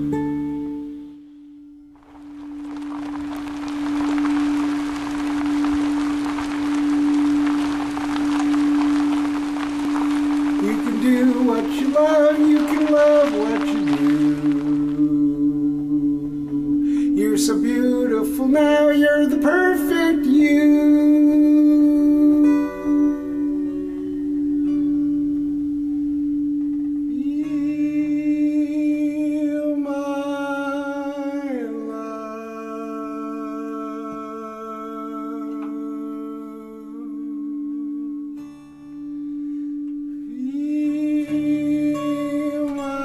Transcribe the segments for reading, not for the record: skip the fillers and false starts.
You can do what you love, you can love what you do. You're so beautiful now, you're the perfect you. Feel my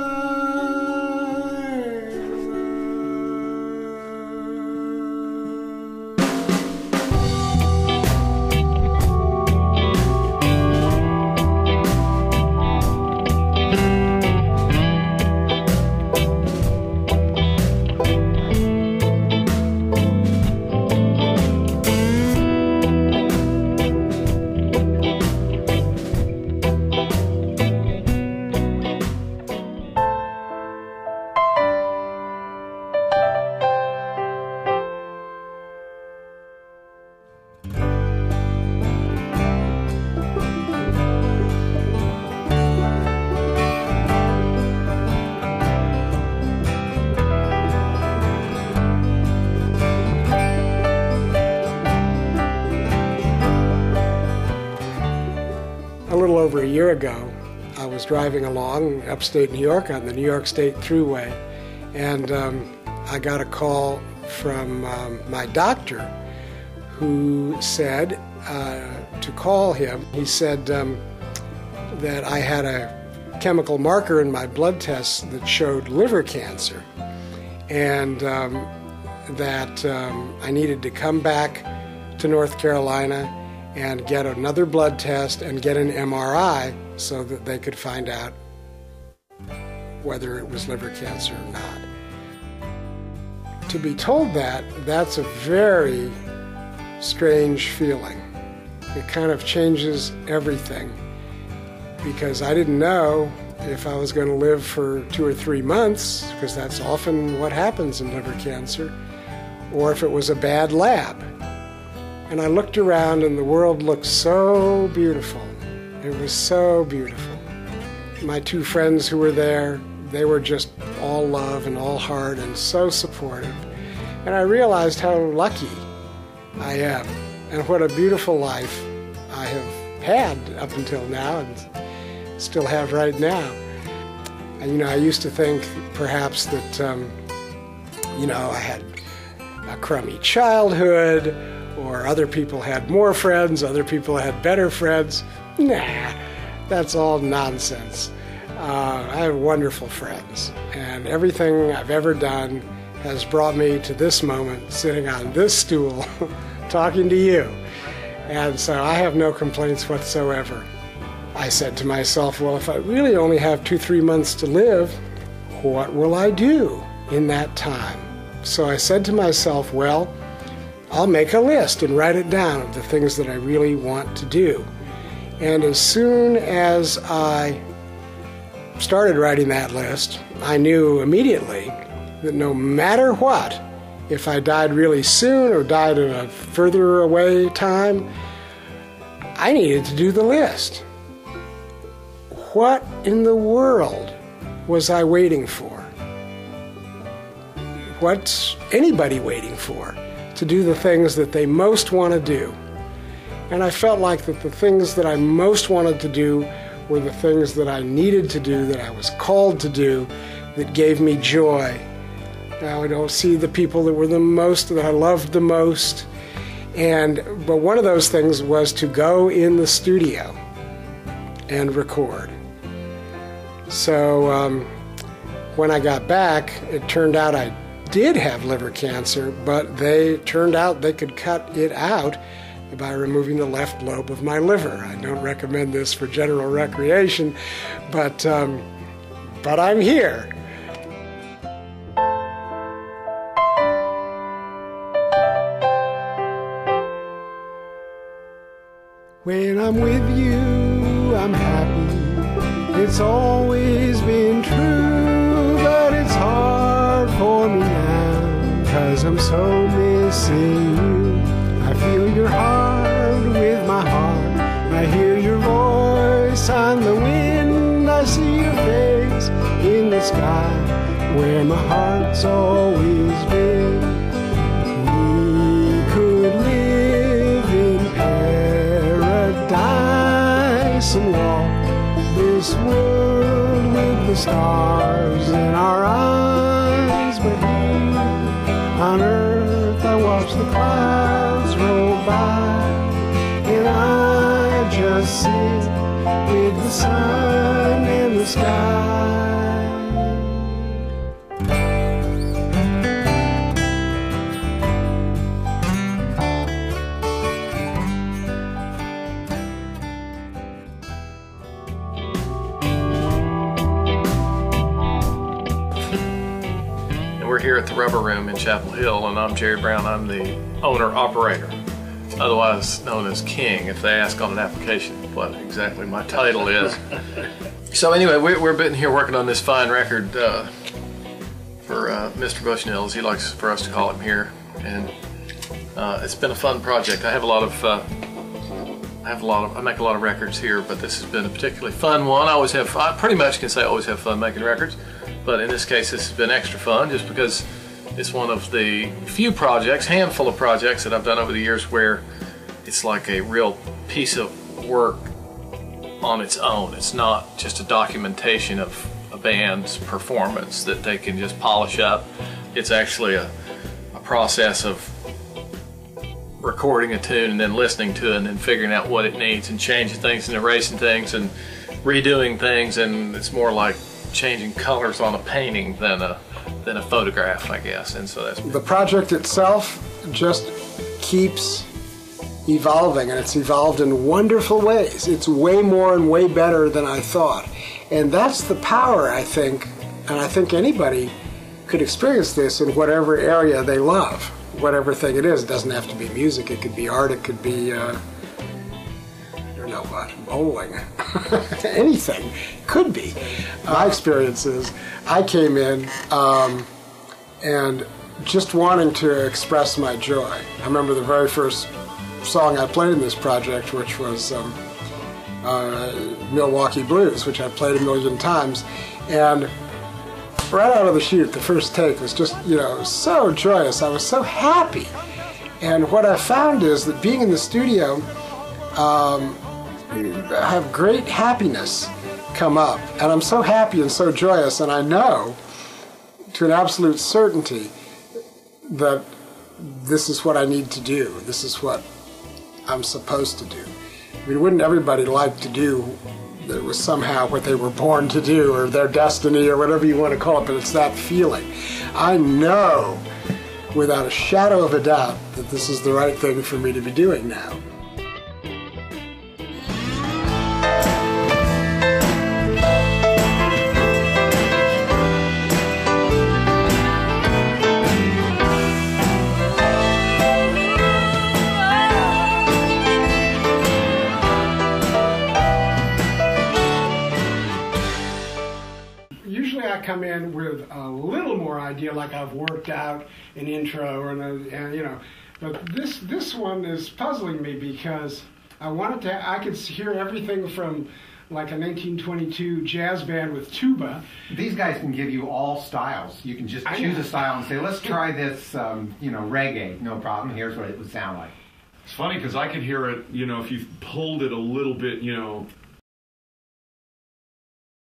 A little over a year ago, I was driving along upstate New York on the New York State Thruway, and I got a call from my doctor who said to call him. He said that I had a chemical marker in my blood test that showed liver cancer, and that I needed to come back to North Carolina and get another blood test and get an MRI so that they could find out whether it was liver cancer or not. To be told that, that's a very strange feeling. It kind of changes everything, because I didn't know if I was going to live for 2 or 3 months, because that's often what happens in liver cancer, or if it was a bad lab. And I looked around and the world looked so beautiful. It was so beautiful. My 2 friends who were there, they were just all love and all heart and so supportive. And I realized how lucky I am and what a beautiful life I have had up until now and still have right now. And, I used to think perhaps that, I had a crummy childhood, or other people had more friends, other people had better friends. Nah, that's all nonsense. I have wonderful friends, and everything I've ever done has brought me to this moment, sitting on this stool, talking to you. And so I have no complaints whatsoever. I said to myself, well, if I really only have 2-3 months to live, what will I do in that time? So I said to myself, well, I'll make a list and write it down of the things that I really want to do. And as soon as I started writing that list, I knew immediately that no matter what, if I died really soon or died at a further away time, I needed to do the list. What in the world was I waiting for? What's anybody waiting for? To do the things that they most want to do. And I felt like that the things that I most wanted to do were the things that I needed to do, that I was called to do, that gave me joy. Now I don't see the people that were the most, that I loved the most. But one of those things was to go in the studio and record. So when I got back, it turned out I did have liver cancer, but they turned out they could cut it out by removing the left lobe of my liver. I don't recommend this for general recreation, but I'm here. When I'm with you, I'm happy. It's always been true, but it's hard I'm so missing you. I feel your heart with my heart. I hear your voice on the wind. I see your face in the sky where my heart's always been. We could live in paradise and walk this world with the stars in our eyes. But here on earth I watch the clouds roll by, and I just sit with the sun and the sky. We're here at the Rubber Room in Chapel Hill, and I'm Jerry Brown. I'm the owner-operator, otherwise known as King, if they ask on an application what exactly my title is. So anyway, we're been here working on this fine record for Mr. Bushnell, as he likes for us to call him here, and it's been a fun project. I make a lot of records here, but this has been a particularly fun one. I pretty much can say I always have fun making records. But in this case, this has been extra fun just because it's one of the few projects, handful of projects that I've done over the years where it's like a real piece of work on its own. It's not just a documentation of a band's performance that they can just polish up. It's actually a process of recording a tune and then listening to it and then figuring out what it needs and changing things and erasing things and redoing things, and it's more like changing colors on a painting than a photograph, I guess. And so that's the project itself just keeps evolving, and it's evolved in wonderful ways. It's way more and way better than I thought, and that's the power, I think, and I think anybody could experience this in whatever area they love, whatever thing it is. It doesn't have to be music, it could be art, it could be bowling, anything could be. My experience is I came in and just wanting to express my joy. I remember the very first song I played in this project, which was Milwaukee Blues, which I've played a million times, and right out of the chute, the first take was just, so joyous. I was so happy. And what I found is that being in the studio, I have great happiness come up, and I'm so happy and so joyous, and I know to an absolute certainty that this is what I need to do. This is what I'm supposed to do. I mean, wouldn't everybody like to do that it was somehow what they were born to do, or their destiny, or whatever you want to call it, but it's that feeling. I know without a shadow of a doubt that this is the right thing for me to be doing now. Usually I come in with a little more idea, like I've worked out an intro, but this one is puzzling me because I could hear everything from like a 1922 jazz band with tuba. These guys can give you all styles. You can just choose a style and say, let's try this, reggae. No problem. Here's what it would sound like. It's funny because I could hear it, if you pulled it a little bit,